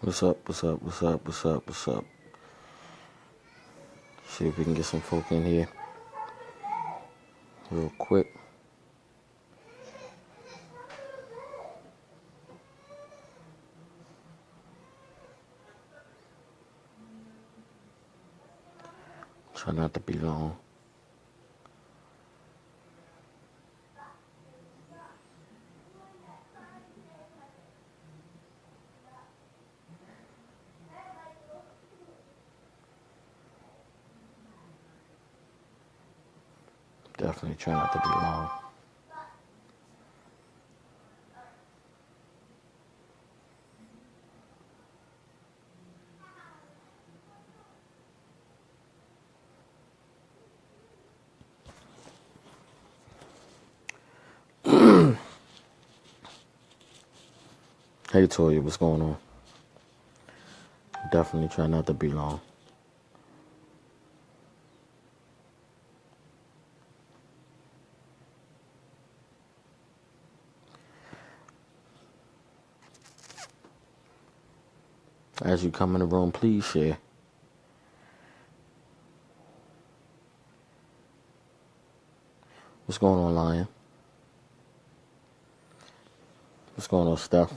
What's up? What's up? What's up? What's up? What's up? See if we can get some folk in here real quick. Try not to be long. Definitely try not to be long. Hey, Toya, what's going on? Definitely try not to be long. As you come in the room, please share. What's going on, Lion? What's going on, Steph?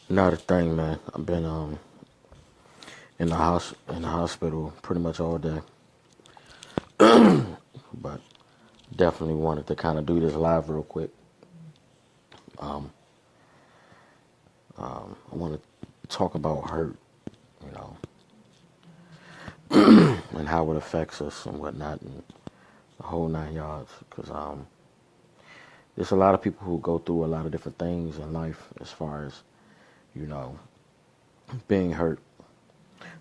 Not a thing, man. I've been in the hospital pretty much all day. But definitely wanted to kind of do this live real quick. I want to talk about hurt, you know, and how it affects us and whatnot, and the whole 9 yards. Because there's a lot of people who go through a lot of different things in life as far as, you know, being hurt.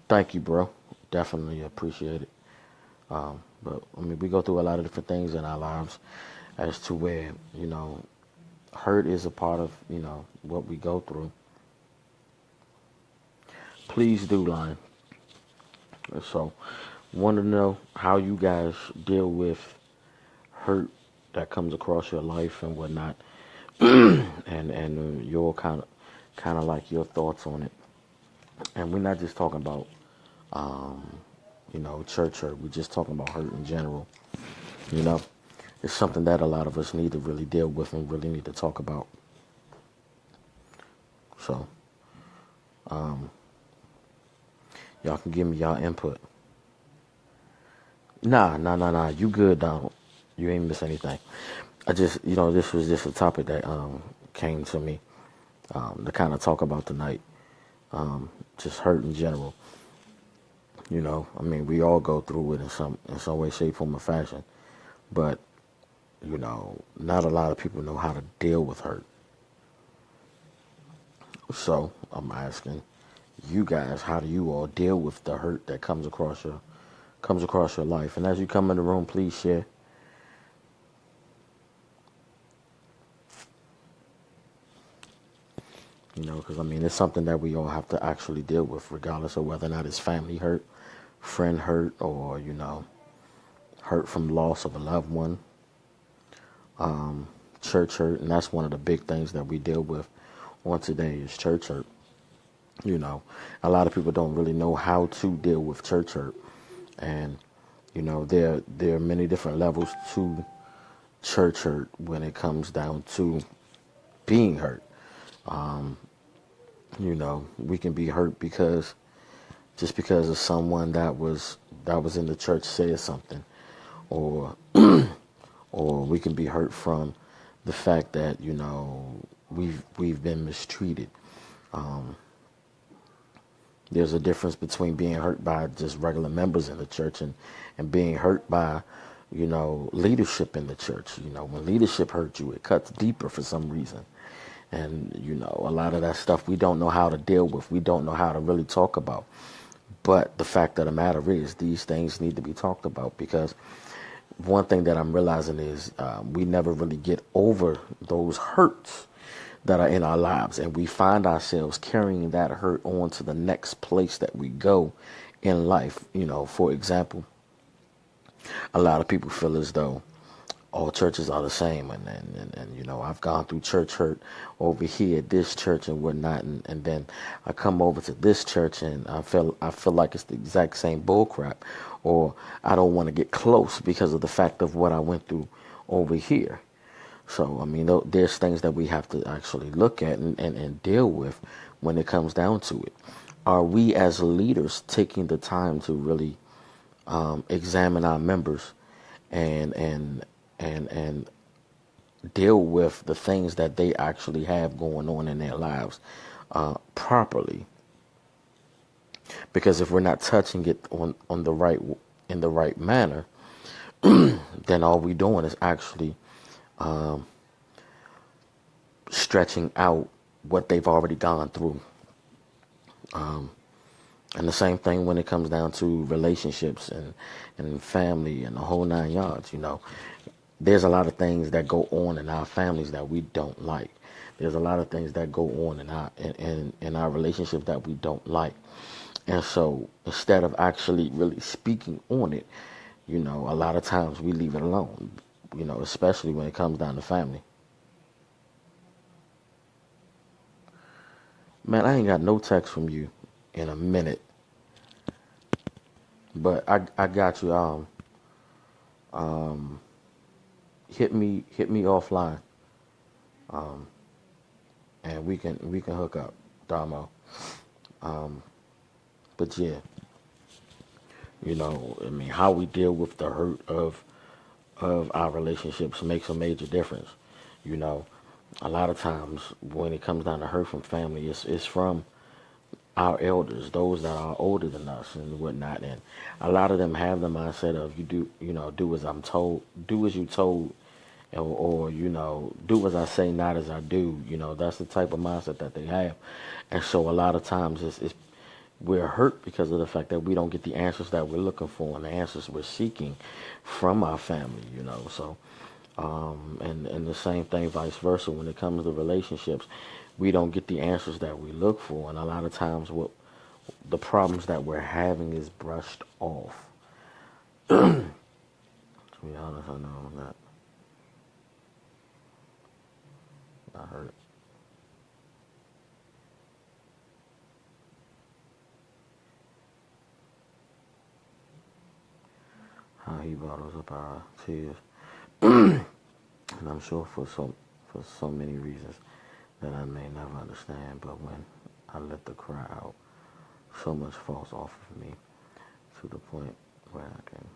Thank you, bro. Definitely appreciate it. But I mean, we go through a lot of different things in our lives as to where, you know, hurt is a part of, you know, what we go through. Please do, Line. So, want to know how you guys deal with hurt that comes across your life and whatnot, and your kind of like your thoughts on it. And we're not just talking about, you know, church hurt. We're just talking about hurt in general. You know, it's something that a lot of us need to really deal with and really need to talk about. So, y'all can give me y'all input. Nah. You good, Donald. You ain't miss anything. I just, you know, this was just a topic that came to me to kind of talk about tonight. Just hurt in general. You know, I mean, we all go through it in some way, shape, form, or fashion. But, you know, not a lot of people know how to deal with hurt. So I'm asking you guys, how do you all deal with the hurt that comes across your life? And as you come in the room, please share. You know, because I mean, it's something that we all have to actually deal with, regardless of whether or not it's family hurt, friend hurt, or, you know, hurt from loss of a loved one, church hurt. And that's one of the big things that we deal with on today is church hurt. You know, a lot of people don't really know how to deal with church hurt. And, you know, there are many different levels to church hurt when it comes down to being hurt. You know, we can be hurt because of someone that was in the church said something, or or we can be hurt from the fact that, you know, we've been mistreated. There's a difference between being hurt by just regular members in the church and being hurt by, you know, leadership in the church. You know, when leadership hurts you, it cuts deeper for some reason. And, you know, a lot of that stuff we don't know how to deal with. We don't know how to really talk about. But the fact of the matter is these things need to be talked about, because one thing that I'm realizing is we never really get over those hurts that are in our lives, and we find ourselves carrying that hurt on to the next place that we go in life. You know, for example, a lot of people feel as though all churches are the same, and you know, I've gone through church hurt over here at this church and whatnot, and then I come over to this church and I feel like it's the exact same bull crap, or I don't want to get close because of the fact of what I went through over here. So I mean, there's things that we have to actually look at and deal with when it comes down to it. Are we as leaders taking the time to really examine our members and and and deal with the things that they actually have going on in their lives properly? Because if we're not touching it on the right in the right manner, then all we're doing is actually stretching out what they've already gone through. And the same thing when it comes down to relationships and family and the whole 9 yards. You know, there's a lot of things that go on in our families that we don't like. There's a lot of things that go on in our relationships that we don't like. And so instead of actually really speaking on it, you know, a lot of times we leave it alone, you know, especially when it comes down to family. Man, I ain't got no text from you in a minute, but I got you. Hit me offline, and we can hook up, Damo. But yeah, you know, I mean, how we deal with the hurt of our relationships makes a major difference. You know, a lot of times when it comes down to hurt from family, it's from our elders, those that are older than us and whatnot. And a lot of them have the mindset of do as I'm told, do as you told, or you know, do as I say, not as I do. You know, that's the type of mindset that they have. And so a lot of times we're hurt because of the fact that we don't get the answers that we're looking for and the answers we're seeking from our family, you know. So, and the same thing vice versa when it comes to relationships. We don't get the answers that we look for, and a lot of times what the problems that we're having is brushed off. To be honest, I know I'm not. I heard it. How he bottles up our tears, and I'm sure for so many reasons that I may never understand. But when I let the cry out, so much falls off of me to the point where I can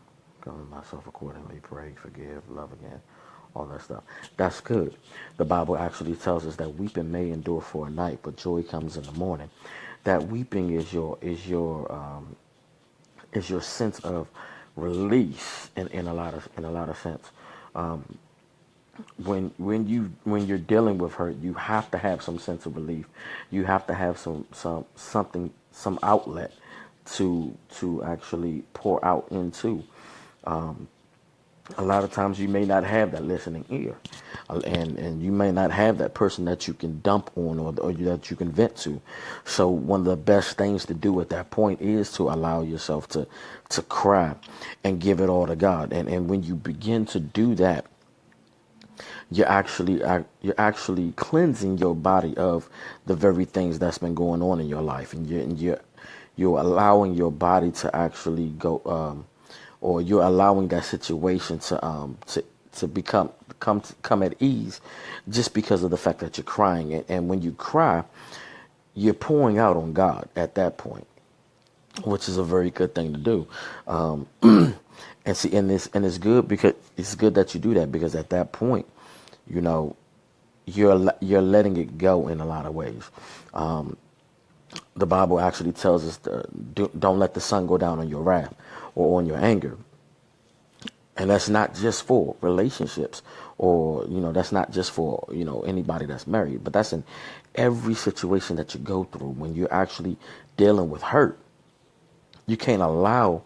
govern myself accordingly, pray, forgive, love again, all that stuff. That's good. The Bible actually tells us that weeping may endure for a night, but joy comes in the morning. That weeping is your sense of release in a lot of sense. When you're dealing with hurt, you have to have some sense of relief. You have to have some outlet to actually pour out into. A lot of times you may not have that listening ear, and you may not have that person that you can dump on or that you can vent to. So one of the best things to do at that point is to allow yourself to cry and give it all to God. And when you begin to do that, you're actually cleansing your body of the very things that's been going on in your life, and you're allowing your body to actually go, or you're allowing that situation to come at ease, just because of the fact that you're crying. And when you cry, you're pouring out on God at that point, which is a very good thing to do. And see, it's good because it's good that you do that, because at that point, you know, you're letting it go in a lot of ways. The Bible actually tells us don't let the sun go down on your wrath or on your anger. And that's not just for relationships, or, you know, that's not just for, you know, anybody that's married, but that's in every situation that you go through. When you're actually dealing with hurt, you can't allow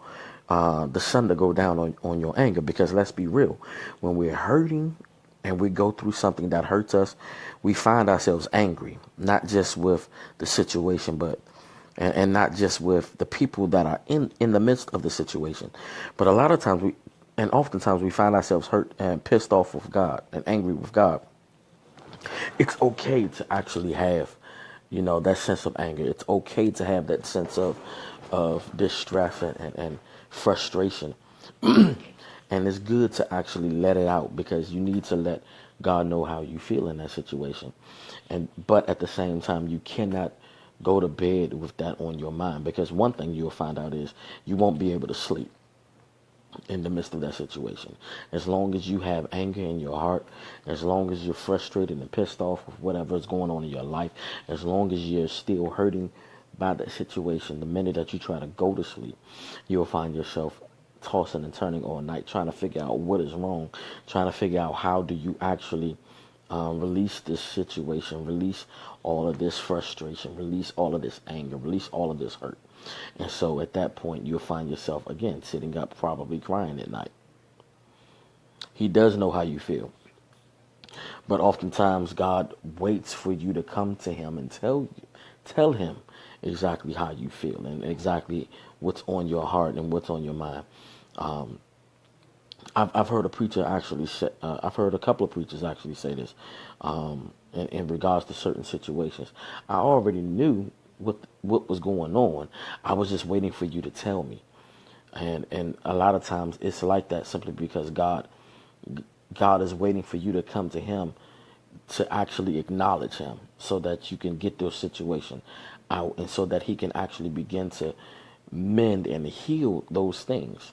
the sun to go down on your anger, because let's be real, when we're hurting and we go through something that hurts us, we find ourselves angry, not just with the situation, but and not just with the people that are in the midst of the situation. But a lot of times And oftentimes we find ourselves hurt and pissed off with God and angry with God. It's okay to actually have, that sense of anger. It's okay to have that sense of distress and frustration. And it's good to actually let it out, because you need to let God know how you feel in that situation. But at the same time, you cannot go to bed with that on your mind, because one thing you'll find out is you won't be able to sleep in the midst of that situation. As long as you have anger in your heart, as long as you're frustrated and pissed off with whatever is going on in your life, as long as you're still hurting by that situation, the minute that you try to go to sleep, you'll find yourself tossing and turning all night, trying to figure out what is wrong, trying to figure out how do you actually release this situation, release all of this frustration, release all of this anger, release all of this hurt. And so at that point, you'll find yourself, again, sitting up, probably crying at night. He does know how you feel. But oftentimes, God waits for you to come to him and tell him exactly how you feel and exactly what's on your heart and what's on your mind. I've heard a preacher actually say, I've heard a couple of preachers actually say this in regards to certain situations. I already knew what was going on. I was just waiting for you to tell me. And a lot of times it's like that, simply because God is waiting for you to come to him to actually acknowledge him, so that you can get those situation out, and so that he can actually begin to mend and heal those things.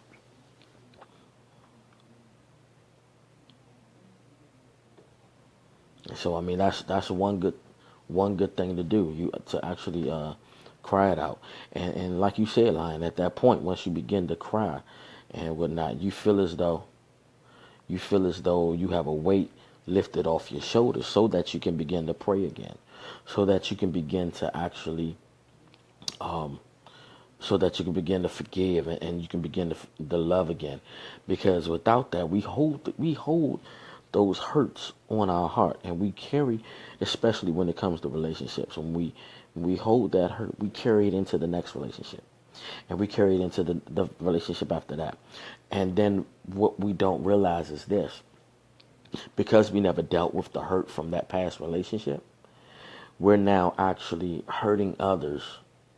So I mean, that's one good thing to do. You to actually cry it out, and like you said, Lion, at that point, once you begin to cry and whatnot, you feel as though you have a weight lifted off your shoulders, so that you can begin to pray again, so that you can begin to actually so that you can begin to forgive, and you can begin to love again. Because without that, we hold those hurts on our heart, and we carry, especially when it comes to relationships, when we hold that hurt, we carry it into the next relationship, and we carry it into the relationship after that. And then what we don't realize is this: because we never dealt with the hurt from that past relationship, we're now actually hurting others,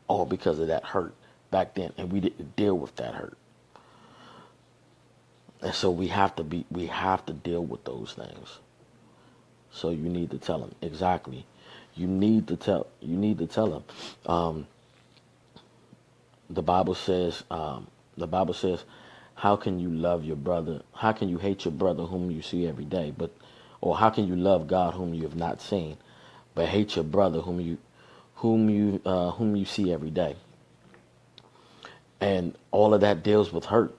all because of that hurt back then, and we didn't deal with that hurt. And so we have to deal with those things. So you need to tell them exactly. You need to tell them. The Bible says, how can you love your brother? How can you hate your brother whom you see every day? Or how can you love God whom you have not seen, but hate your brother whom you see every day? And all of that deals with hurt.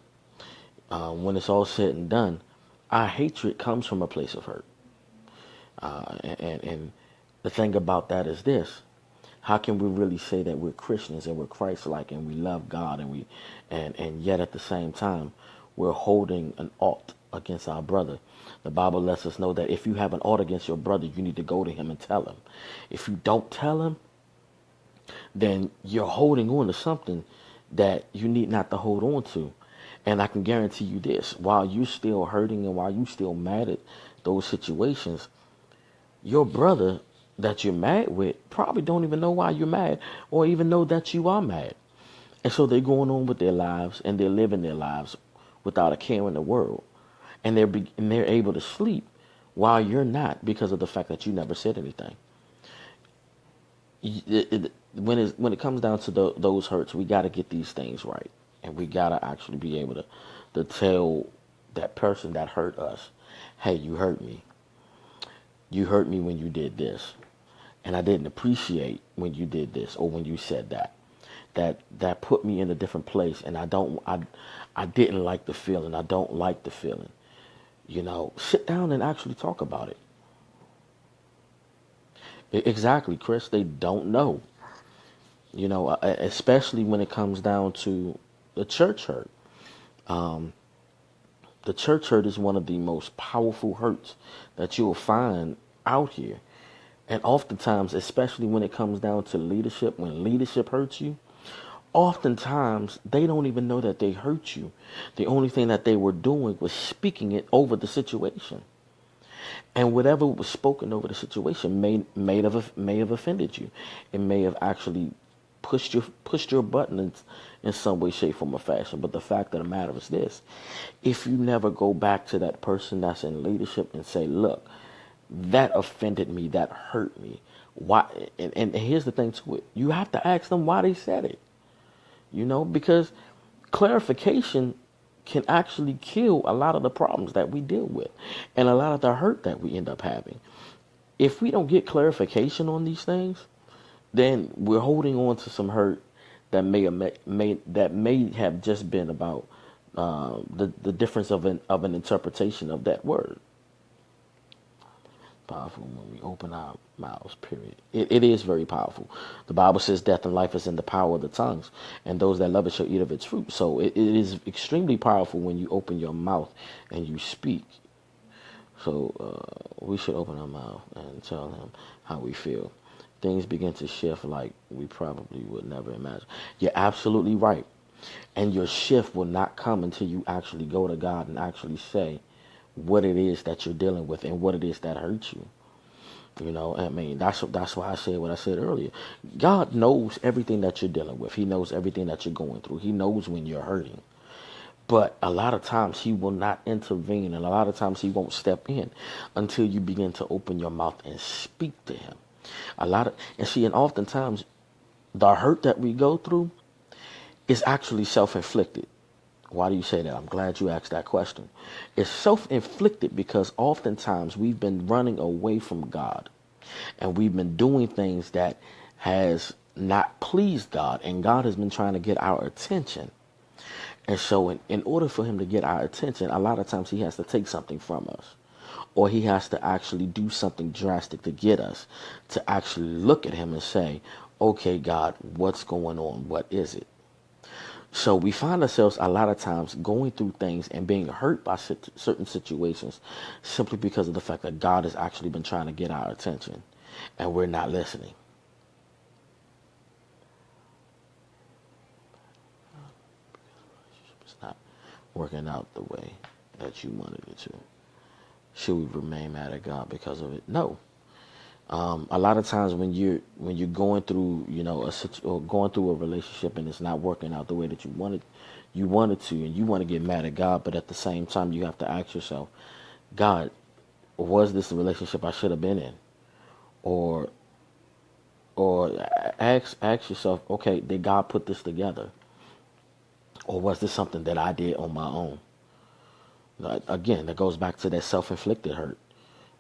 When it's all said and done, our hatred comes from a place of hurt. And the thing about that is this: how can we really say that we're Christians and we're Christ-like and we love God, and yet at the same time we're holding an ought against our brother? The Bible lets us know that if you have an ought against your brother, you need to go to him and tell him. If you don't tell him, then you're holding on to something that you need not to hold on to. And I can guarantee you this: while you're still hurting and while you're still mad at those situations, your brother that you're mad with probably don't even know why you're mad, or even know that you are mad. And so they're going on with their lives, and they're living their lives without a care in the world. And they're able to sleep while you're not, because of the fact that you never said anything. When it comes down to those hurts, we got to get these things right, and we got to actually be able to tell that person that hurt us, hey, you hurt me. You hurt me when you did this, and I didn't appreciate when you did this or when you said that. That put me in a different place, and I didn't like the feeling. I don't like the feeling. Sit down and actually talk about it. Exactly, Chris. They don't know. Especially when it comes down to the church hurt. The church hurt is one of the most powerful hurts that you'll find out here. And oftentimes, especially when it comes down to leadership, when leadership hurts you, oftentimes they don't even know that they hurt you. The only thing that they were doing was speaking it over the situation. And whatever was spoken over the situation may have offended you. It may have actually pushed your buttons in some way, shape, form, or fashion. But the fact of the matter is this: if you never go back to that person that's in leadership and say, "Look, that offended me, that hurt me," why? And here's the thing to it: you have to ask them why they said it. Because clarification can actually kill a lot of the problems that we deal with and a lot of the hurt that we end up having. If we don't get clarification on these things, then we're holding on to some hurt that may have just been about the difference of an interpretation of that word. Powerful when we open our mouths, period. It is very powerful. The Bible says death and life is in the power of the tongues, and those that love it shall eat of its fruit. So it is extremely powerful when you open your mouth and you speak. So we should open our mouth and tell him how we feel. Things begin to shift like we probably would never imagine. You're absolutely right. And your shift will not come until you actually go to God and actually say what it is that you're dealing with and what it is that hurts you. That's why I said what I said earlier. God knows everything that you're dealing with. He knows everything that you're going through. He knows when you're hurting. But a lot of times he will not intervene, and a lot of times he won't step in until you begin to open your mouth and speak to him. And oftentimes the hurt that we go through is actually self-inflicted. Why do you say that? I'm glad you asked that question. It's self-inflicted because oftentimes we've been running away from God and we've been doing things that has not pleased God, and God has been trying to get our attention. And so in order for him to get our attention, a lot of times he has to take something from us, or he has to actually do something drastic to get us to actually look at him and say, okay, God, what's going on? What is it? So we find ourselves a lot of times going through things and being hurt by certain situations simply because of the fact that God has actually been trying to get our attention and we're not listening. It's not working out the way that you wanted it to. Should we remain mad at God because of it? No. A lot of times when you're going through going through a relationship and it's not working out the way that you wanted to, and you want to get mad at God, but at the same time you have to ask yourself, God, was this the relationship I should have been in? Or ask yourself, okay, did God put this together? Or was this something that I did on my own? Again, that goes back to that self-inflicted hurt.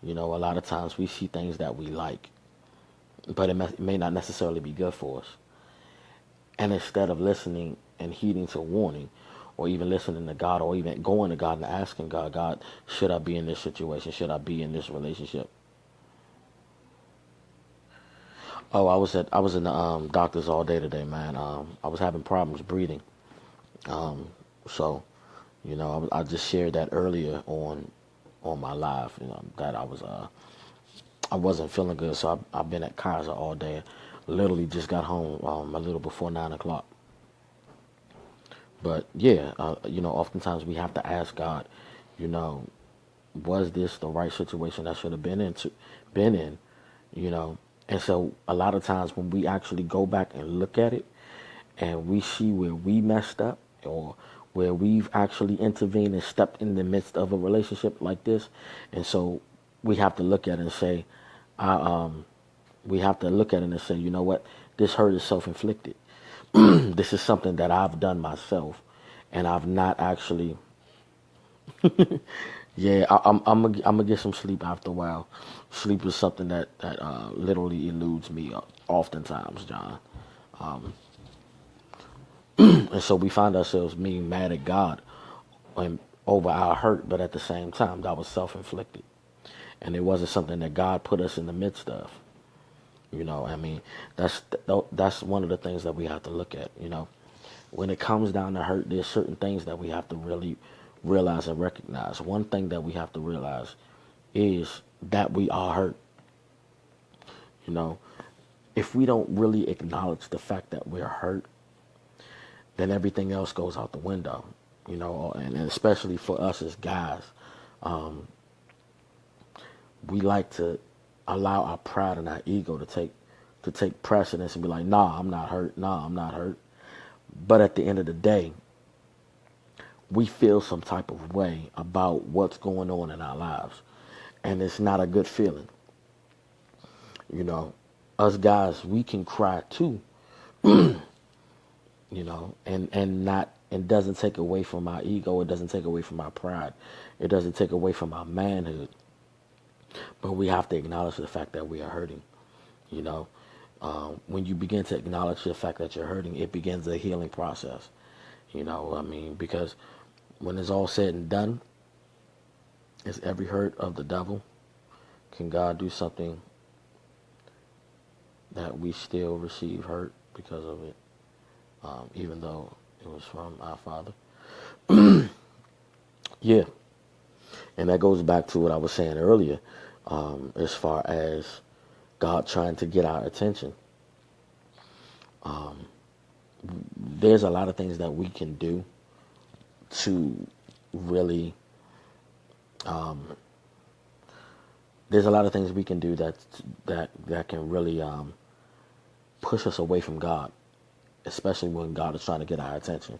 A lot of times we see things that we like, but it may not necessarily be good for us. And instead of listening and heeding to warning, or even listening to God, or even going to God and asking God, God, should I be in this situation? Should I be in this relationship? Oh, I was in the doctor's all day today, man. I was having problems breathing. So, I just shared that earlier on my live, that I wasn't feeling good, so I've been at Kaiser all day. Literally just got home a little before 9 o'clock. But yeah, oftentimes we have to ask God, was this the right situation I should have been in, And so a lot of times when we actually go back and look at it, and we see where we messed up, or where we've actually intervened and stepped in the midst of a relationship like this, and so we have to look at it and say, we have to look at it and say, you know what, this hurt is self-inflicted. This is something that I've done myself, and I've not actually. Yeah, I'm gonna get some sleep after a while. Sleep is something that literally eludes me oftentimes, John. And so we find ourselves being mad at God over our hurt, but at the same time, that was self-inflicted. And it wasn't something that God put us in the midst of. That's one of the things that we have to look at. When it comes down to hurt, there's certain things that we have to really realize and recognize. One thing that we have to realize is that we are hurt. If we don't really acknowledge the fact that we're hurt, then everything else goes out the window, and especially for us as guys, we like to allow our pride and our ego to take precedence and be like, nah, I'm not hurt. Nah, I'm not hurt. But at the end of the day, we feel some type of way about what's going on in our lives. And it's not a good feeling. Us guys, we can cry too, and doesn't take away from our ego. It doesn't take away from our pride. It doesn't take away from our manhood. But we have to acknowledge the fact that we are hurting. When you begin to acknowledge the fact that you're hurting, it begins a healing process. Because when it's all said and done, is every hurt of the devil? Can God do something that we still receive hurt because of it, even though it was from our Father? Yeah. And that goes back to what I was saying earlier, as far as God trying to get our attention. There's a lot of things that we can do to really, there's a lot of things we can do that can really push us away from God, especially when God is trying to get our attention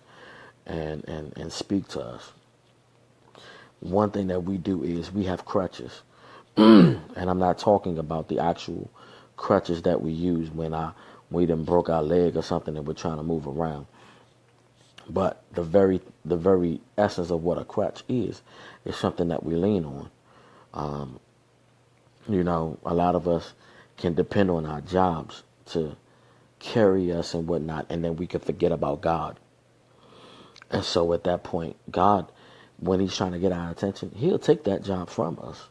and speak to us. One thing that we do is we have crutches. And I'm not talking about the actual crutches that we use when we done broke our leg or something and we're trying to move around. But the very essence of what a crutch is something that we lean on. A lot of us can depend on our jobs to carry us and whatnot, and then we can forget about God. And so at that point, God, when he's trying to get our attention, he'll take that job from us.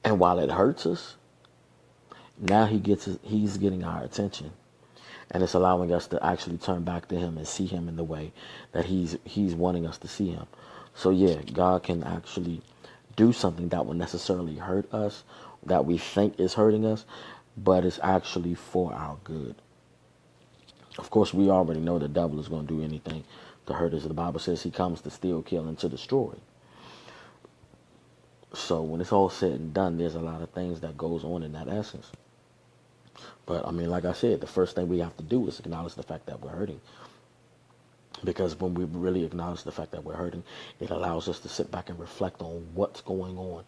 And while it hurts us, now he's getting our attention. And it's allowing us to actually turn back to him and see him in the way that he's wanting us to see him. So yeah, God can actually do something that will necessarily hurt us, that we think is hurting us, but it's actually for our good. Of course, we already know the devil is going to do anything to hurt us. The Bible says he comes to steal, kill, and to destroy. So when it's all said and done, there's a lot of things that goes on in that essence. But like I said, the first thing we have to do is acknowledge the fact that we're hurting. Because when we really acknowledge the fact that we're hurting, it allows us to sit back and reflect on what's going on,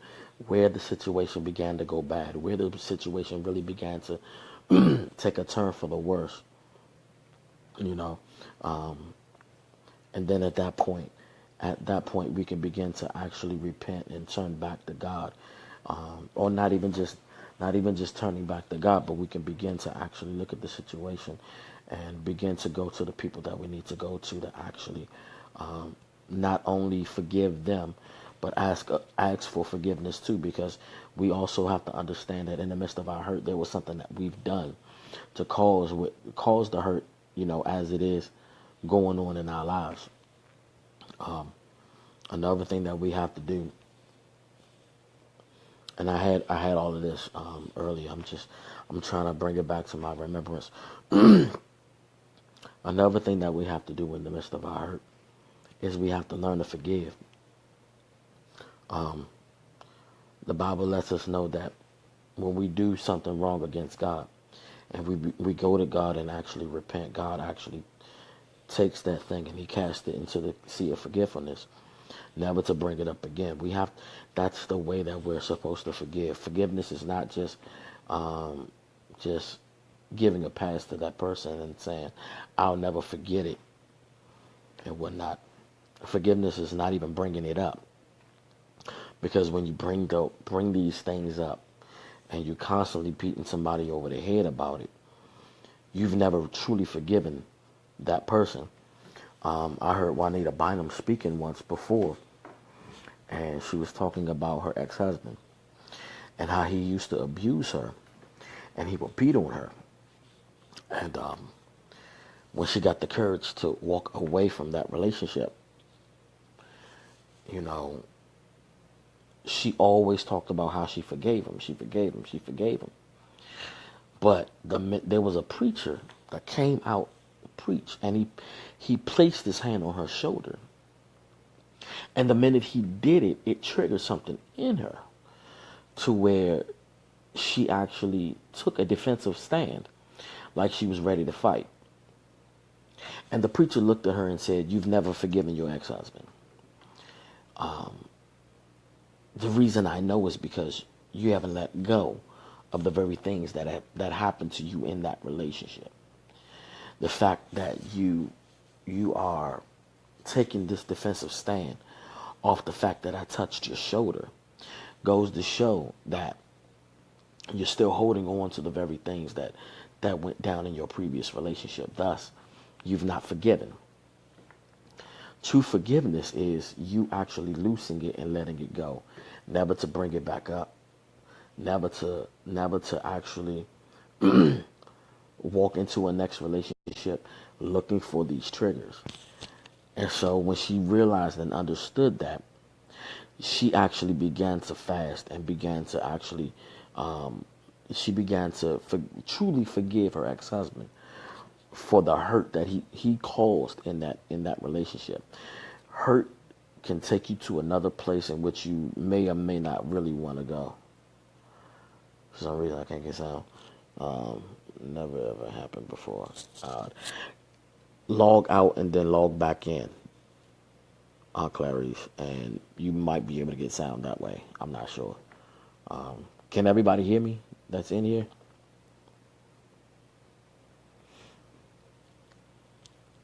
where the situation began to go bad, where the situation really began to take a turn for the worse. And then at that point, we can begin to actually repent and turn back to God, or not even just turning back to God, but we can begin to actually look at the situation and begin to go to the people that we need to go to actually not only forgive them, but ask for forgiveness too, because we also have to understand that in the midst of our hurt, there was something that we've done to cause the hurt, as it is going on in our lives. Another thing that we have to do, and I had all of this earlier. I'm trying to bring it back to my remembrance. Another thing that we have to do in the midst of our hurt is we have to learn to forgive. The Bible lets us know that when we do something wrong against God, and we go to God and actually repent, God actually takes that thing and he casts it into the sea of forgetfulness, never to bring it up again. That's the way that we're supposed to forgive. Forgiveness is not just giving a pass to that person and saying, I'll never forget it and whatnot. Forgiveness is not even bringing it up. Because when you bring these things up and you're constantly beating somebody over the head about it, you've never truly forgiven that person. I heard Juanita Bynum speaking once before, and she was talking about her ex-husband and how he used to abuse her and he would beat on her. And when she got the courage to walk away from that relationship, she always talked about how she forgave him. She forgave him. But there was a preacher that came out preach, and he placed his hand on her shoulder. And the minute he did it, it triggered something in her to where she actually took a defensive stand, like she was ready to fight. And the preacher looked at her and said, "You've never forgiven your ex-husband. The reason I know is because you haven't let go of the very things that happened to you in that relationship. The fact that you are taking this defensive stand off the fact that I touched your shoulder goes to show that you're still holding on to the very things that went down in your previous relationship. Thus, you've not forgiven. True forgiveness is you actually loosening it and letting it go, never to bring it back up, never to actually walk into a next relationship looking for these triggers. And so when she realized and understood that, she actually began to fast and began to actually, she began to truly forgive her ex-husband for the hurt that he caused in that relationship. Hurt can take you to another place in which you may or may not really want to go. For some reason, I can't get sound. Never ever happened before. Log out and then log back in. Clarice, and you might be able to get sound that way. I'm not sure. Can everybody hear me that's in here?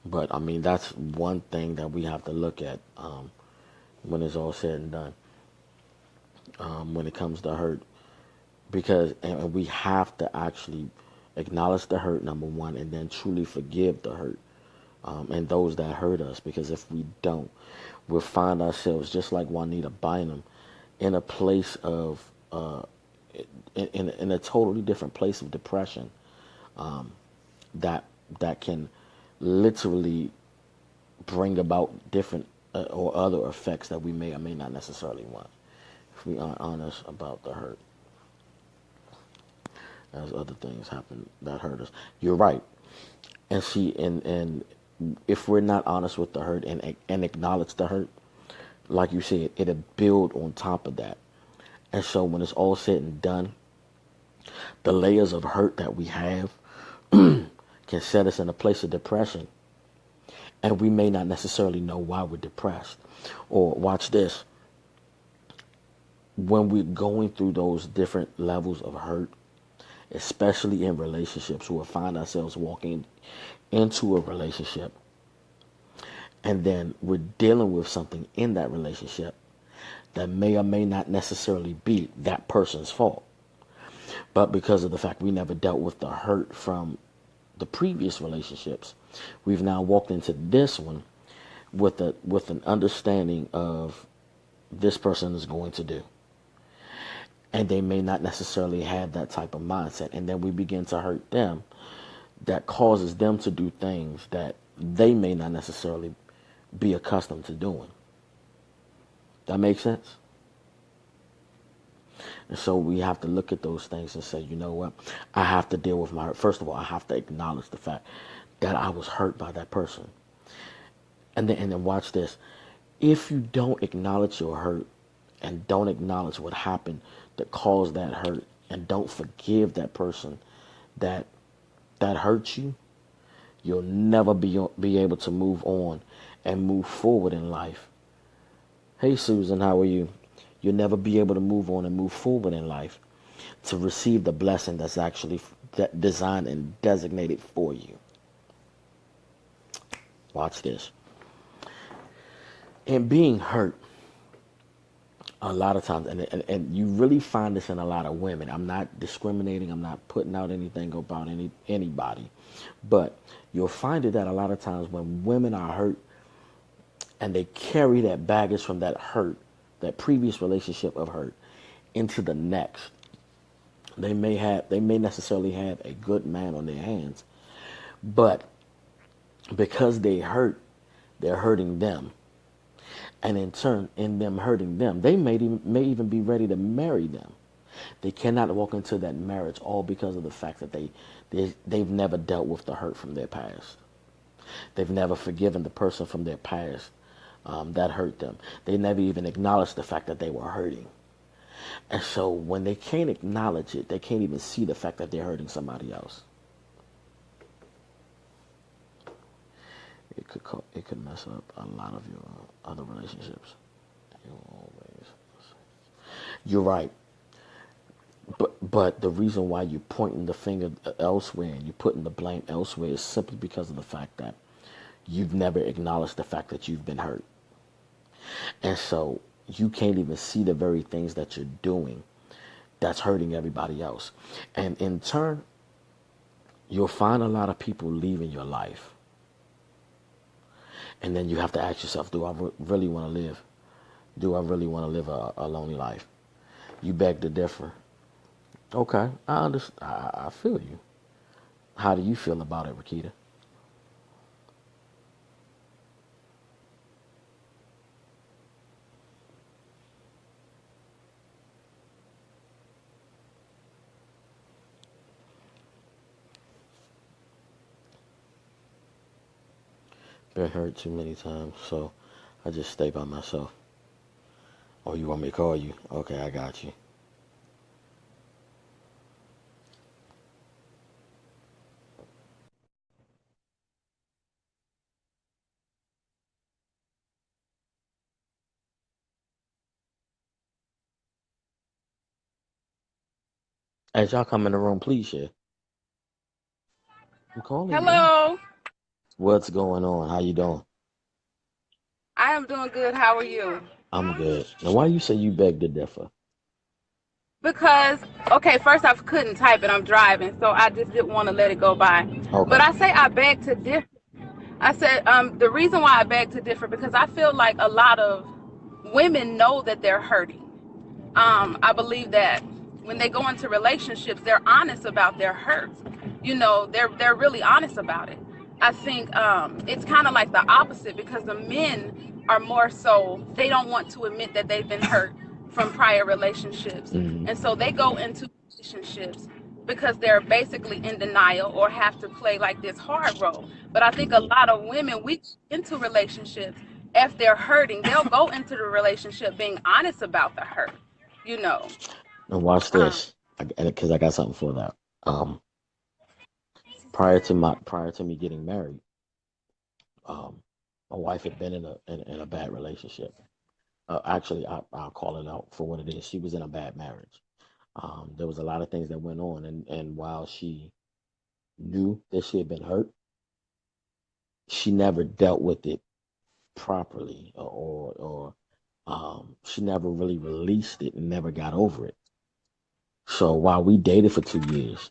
But I mean, that's one thing that we have to look at when it's all said and done. When it comes to hurt, because and we have to actually acknowledge the hurt, number one, and then truly forgive the hurt and those that hurt us. Because if we don't, we'll find ourselves just like Juanita Bynum in a place of in a totally different place of depression that can literally bring about different or other effects that we may or may not necessarily want if we aren't honest about the hurt. As other things happen that hurt us, you're right. And see, and if we're not honest with the hurt and acknowledge the hurt, like you said, it'll build on top of that. And so when it's all said and done, the layers of hurt that we have can set us in a place of depression. And we may not necessarily know why we're depressed. Or watch this. When we're going through those different levels of hurt, especially in relationships, we'll find ourselves walking into a relationship and then we're dealing with something in that relationship that may or may not necessarily be that person's fault. But because of the fact we never dealt with the hurt from the previous relationships, we've now walked into this one with an understanding of this person is going to do. And they may not necessarily have that type of mindset. And then we begin to hurt them. That causes them to do things that they may not necessarily be accustomed to doing. That makes sense? And so we have to look at those things and say, you know what? I have to deal with my hurt. First of all, I have to acknowledge the fact that I was hurt by that person. And then watch this. If you don't acknowledge your hurt and don't acknowledge what happened that caused that hurt and don't forgive that person that hurt you, you'll never be able to move on and move forward in life. Hey, Susan, how are you? You'll never be able to move on and move forward in life to receive the blessing that's actually designed and designated for you. Watch this. In being hurt, a lot of times, and you really find this in a lot of women. I'm not discriminating. I'm not putting out anything about anybody. But you'll find it that a lot of times when women are hurt and they carry that baggage from that hurt, that previous relationship of hurt, into the next, they may necessarily have a good man on their hands. But because they're hurting them. And in turn, in them hurting them, they may even be ready to marry them. They cannot walk into that marriage all because of the fact that they've never dealt with the hurt from their past. They've never forgiven the person from their past that hurt them. They never even acknowledged the fact that they were hurting. And so when they can't acknowledge it, they can't even see the fact that they're hurting somebody else. It could mess up a lot of your other relationships. You always, you're right. But the reason why you're pointing the finger elsewhere and you're putting the blame elsewhere is simply because of the fact that you've never acknowledged the fact that you've been hurt. And so you can't even see the very things that you're doing that's hurting everybody else. And in turn, you'll find a lot of people leaving your life. And then you have to ask yourself, do I really want to live? Do I really want to live a lonely life? You beg to differ. Okay, I understand. I feel you. How do you feel about it, Rakita? Been hurt too many times, so I just stay by myself. Oh, you want me to call you? Okay, I got you. As y'all come in the room, please share. I'm calling you. Hello. What's going on? How you doing? I am doing good. How are you? I'm good. Now, why you say you beg to differ? Because, okay, first I couldn't type and I'm driving, so I just didn't want to let it go by. But Okay. I say I beg to differ. I said the reason why I beg to differ because I feel like a lot of women know that they're hurting. I believe that when they go into relationships, they're honest about their hurts. You know, they're really honest about it. I think it's kind of like the opposite because the men are more so they don't want to admit that they've been hurt from prior relationships, Hmm. and so they go into relationships because they're basically in denial or have to play like this hard role. But I think a Hmm. lot of women we get into relationships if they're hurting, they'll go into the relationship being honest about the hurt you know. And watch Um, this, because I got something for that. Um, prior to me getting married, um, my wife had been in a bad relationship. Actually, I'll call it out for what it is. She was in a bad marriage. There was a lot of things that went on, and while she knew that she had been hurt, she never dealt with it properly, or she never really released it and never got over it. So while we dated for 2 years,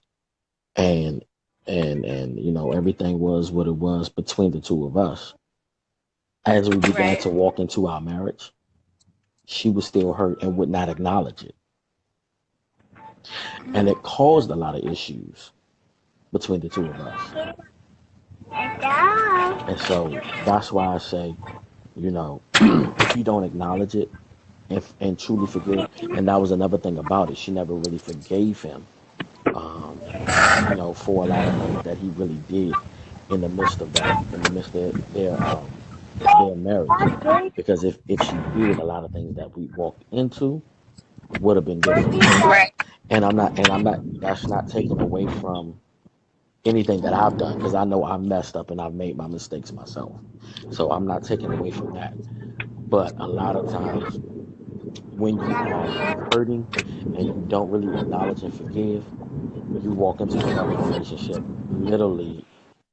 and everything was what it was between the two of us, as we began right. to walk into our marriage, she was still hurt and would not acknowledge it, and it caused a lot of issues between the two of us. And so that's why I say, if you don't acknowledge it and truly forgive, and that was another thing about it, she never really forgave him, um, for a lot of things that he really did in the midst of their marriage. Because if she did, a lot of things that we walked into would have been different. Right. And I'm not, that's not taken away from anything that I've done, because I know I messed up and I've made my mistakes myself. So I'm not taking away from that. But a lot of times when you are hurting and you don't really acknowledge and forgive, you walk into another relationship literally,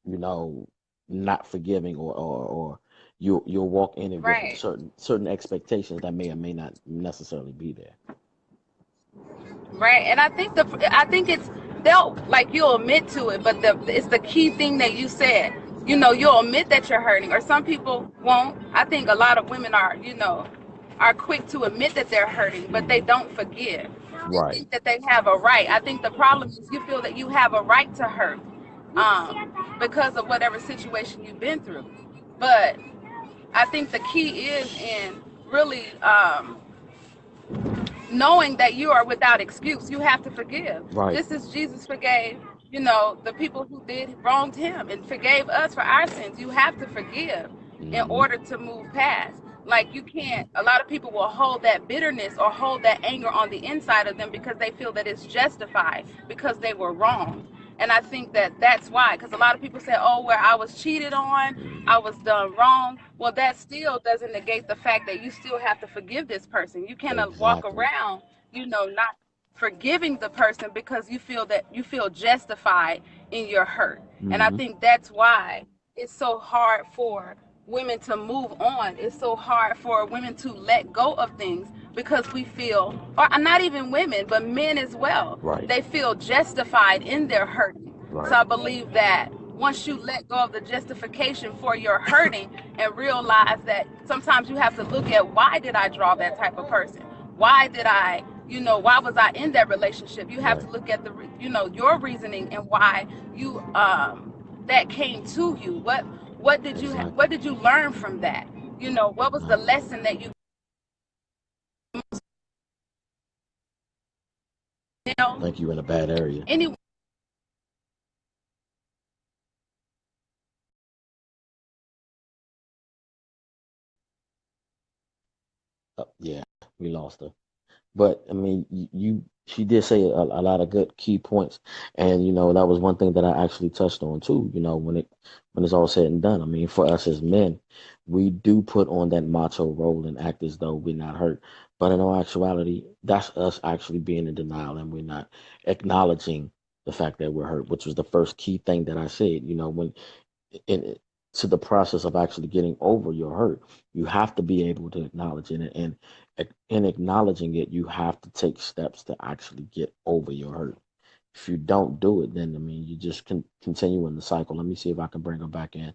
you know, not forgiving, or you'll walk in it with Right. certain expectations that may or may not necessarily be there. Right. And I think it's they'll like you'll admit to it, but it's the key thing that you said. You'll admit that you're hurting, or some people won't. I think a lot of women are quick to admit that they're hurting, but they Hmm. don't forgive. They Right. think that they have a right. I think the problem is you feel that you have a right to hurt, because of whatever situation you've been through. But I think the key is in really knowing that you are without excuse. You have to forgive. Right. Just as Jesus forgave. the people who did wronged him and forgave us for our sins. You have to forgive in Mm-hmm. order to move past. Like, you can't, a lot of people will hold that bitterness or hold that anger on the inside of them because they feel that it's justified because they were wronged. And I think that that's why, because a lot of people say, oh, where I was cheated on, I Mm-hmm. was done wrong. Well, that still doesn't negate the fact that you still have to forgive this person. You cannot walk Exactly. around, not forgiving the person because you feel justified in your hurt. And I Mm-hmm. think that's why it's so hard for women to move on. It's so hard for women to let go of things because we feel, or not even women, but men as well, Right. they feel justified in their hurting. So Right. I believe that once you let go of the justification for your hurting and realize that sometimes you have to look at, why did I draw that type of person? Why did I, why was I in that relationship? You have to Right. look at your reasoning and why you that came to you. What Exactly. did you learn from that? What was the Exactly. lesson that you I know think you're in a bad area. any Yeah, we lost her. But I mean, she did say a lot of good key points, and that was one thing that I actually touched on too. When it's all said and done, I mean, for us as men, we do put on that macho role and act as though we're not hurt, but in all actuality, that's us actually being in denial, and we're not acknowledging the fact that we're hurt, which was the first key thing that I said. When in to the process of actually getting over your hurt, you have to be able to acknowledge it, and in acknowledging it, you have to take steps to actually get over your hurt. If you don't do it, then I mean, you just continue in the cycle. Let me see if I can bring her back in.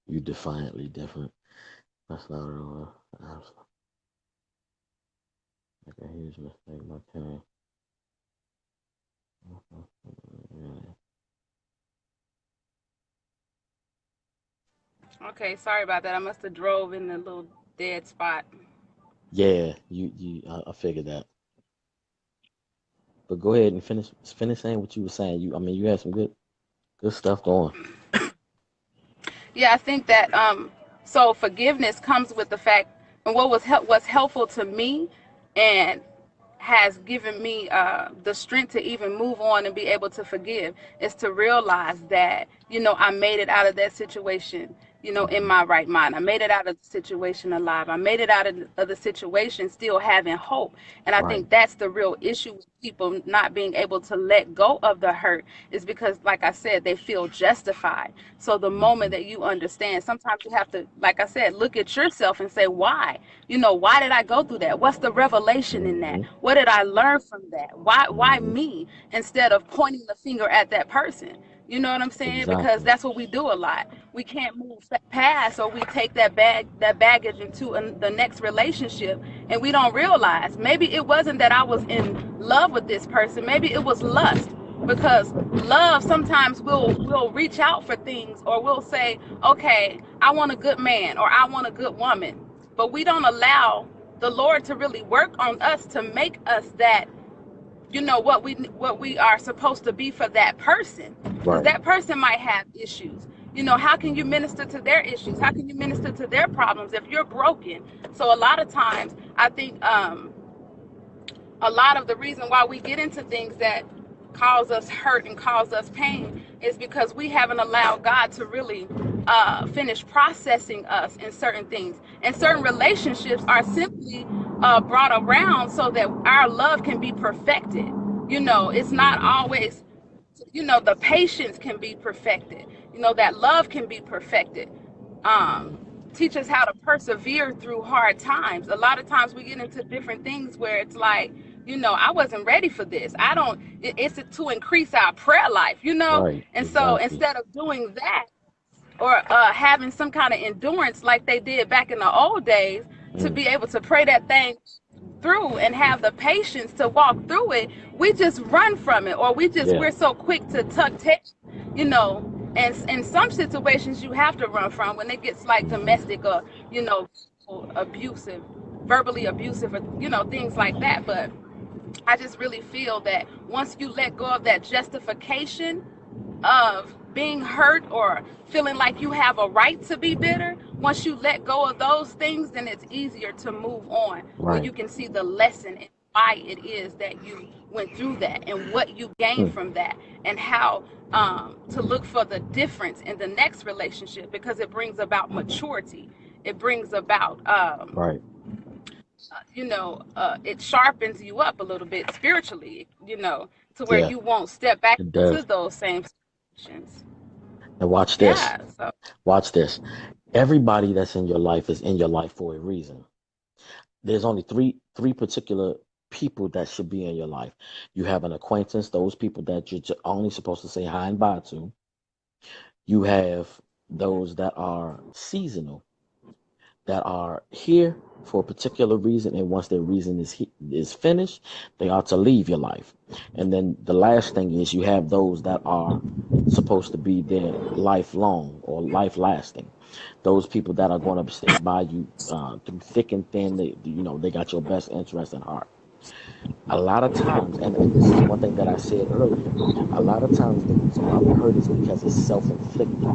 You defiantly different. That's not like a huge mistake. Okay. Okay, sorry about that. I must have drove in a little dead spot. Yeah, I figured that. But go ahead and finish saying what you were saying. I mean, you had some good stuff going. Yeah, I think that so forgiveness comes with the fact, and what's helpful to me and has given me the strength to even move on and be able to forgive is to realize that I made it out of that situation, in Hmm. my right mind. I made it out of the situation alive. I made it out of the situation still having hope. And I Right. think that's the real issue with people not being able to let go of the hurt, is because, like I said, they feel justified. So the moment Hmm. that you understand, sometimes you have to, like I said, look at yourself and say, why? Why did I go through that? What's the revelation in that? Hmm. What did I learn from that? Why Hmm. me, instead of pointing the finger at that person? You know what I'm saying? Because Exactly. that's what we do a lot. We can't move past, or we take that baggage into the next relationship, and we don't realize maybe it wasn't that I was in love with this person. Maybe it was lust, because love sometimes will reach out for things, or we'll say, okay, I want a good man or I want a good woman, but we don't allow the Lord to really work on us to make us that, what we are supposed to be for that person, because Right. that person might have issues. How can you minister to their issues? How can you minister to their problems if you're broken? So a lot of times I think a lot of the reason why we get into things that cause us hurt and cause us pain is because we haven't allowed God to really finish processing us in certain things. And certain relationships are simply brought around so that our love can be perfected. It's not Hmm. always, the patience can be perfected. That love can be perfected. Hmm. um, Teach us how to persevere through hard times. A lot of times we get into different things where it's like, I wasn't ready for this. I don't, it's to increase our prayer life. Right. And so Exactly. instead of doing that, or having some kind of endurance like they did back in the old days, to Mm. be able to pray that thing through and have the patience to walk through it, we just run from it, or Yeah. we're so quick to tuck tail, you know And in some situations, you have to run from when it gets like Hmm. domestic or, you know, abusive, verbally abusive, or, you know, things like that. But I just really feel that once you let go of that justification of being hurt or feeling like you have a right to be bitter, once you let go of those things, then it's easier to move on when Right. you can see the lesson and why it is that you went through that and what you gained Hmm. from that and how to look for the difference in the next relationship because it brings about maturity. It brings about Right. it sharpens you up a little bit spiritually, to where Yeah, you won't step back it into does. those same situations. And watch this. Yeah. So Watch this. Everybody that's in your life is in your life for a reason. There's only three particular people that should be in your life. You have an acquaintance, those people that you're only supposed to say hi and bye to. You have those that are seasonal, that are here for a particular reason, and once their reason is finished, they are to leave your life. And then the last thing is you have those that are supposed to be there lifelong or life lasting. Those people that are going to stick by you through thick and thin. They got your best interest at heart. A lot of times, and this is one thing that I said earlier, a lot of times the reason why we hurt is because it's self-inflicted.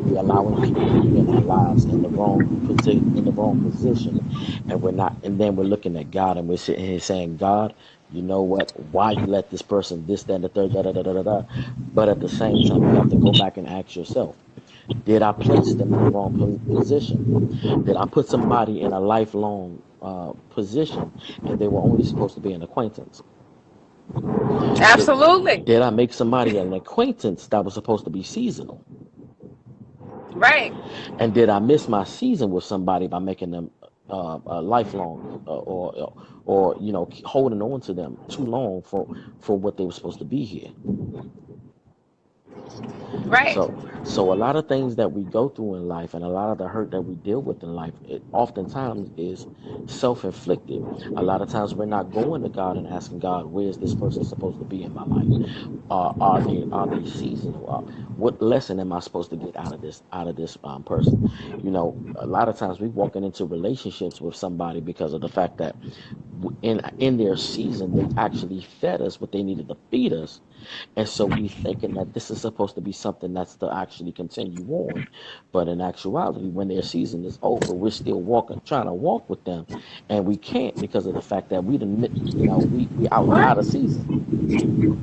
We're allowing people to be in our lives in the wrong position, and we're not. And then we're looking at God, and we're sitting here saying, God, you know what? Why you let this person this, that, and the third, da da da da da da. But at the same time, you have to go back and ask yourself, did I place them in the wrong position? Did I put somebody in a lifelong position, and they were only supposed to be an acquaintance? Did absolutely. did I make somebody an acquaintance that was supposed to be seasonal? Right. And did I miss my season with somebody by making them lifelong, or holding on to them too long for what they were supposed to be here? Right. So a lot of things that we go through in life and a lot of the hurt that we deal with in life, it oftentimes is self-inflicted. A lot of times we're not going to God and asking God, where is this person supposed to be in my life? Are they seasonal? What lesson am I supposed to get out of this person? A lot of times we walking into relationships with somebody because of the fact that in their season they actually fed us what they needed to feed us, and so we thinking that this is supposed to be something that's to actually continue on, but in actuality, when their season is over, we're still trying to walk with them, and we can't because of the fact that we didn't, we out of season.